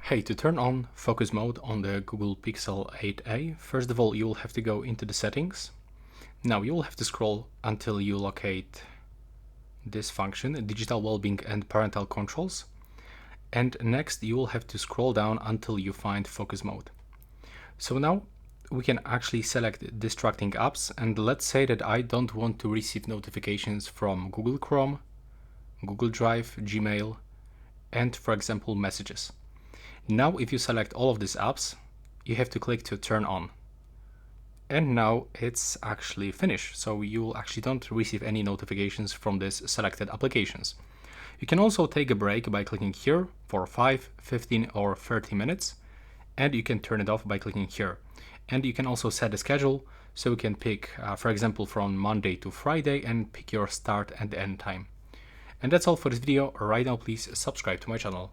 Hey, to turn on focus mode on the Google Pixel 8a, first of all, you will have to go into the settings. Now you will have to scroll until you locate this function, digital well-being and parental controls. And next you will have to scroll down until you find focus mode. So now we can actually select distracting apps, and let's say that I don't want to receive notifications from Google Chrome, Google Drive, Gmail, and for example messages. Now if you select all of these apps, you have to click to turn on. And now it's actually finished, so you actually don't receive any notifications from these selected applications. You can also take a break by clicking here for 5, 15 or 30 minutes, and you can turn it off by clicking here. And you can also set a schedule, so you can pick, for example, from Monday to Friday and pick your start and end time. And that's all for this video. Right now, please subscribe to my channel.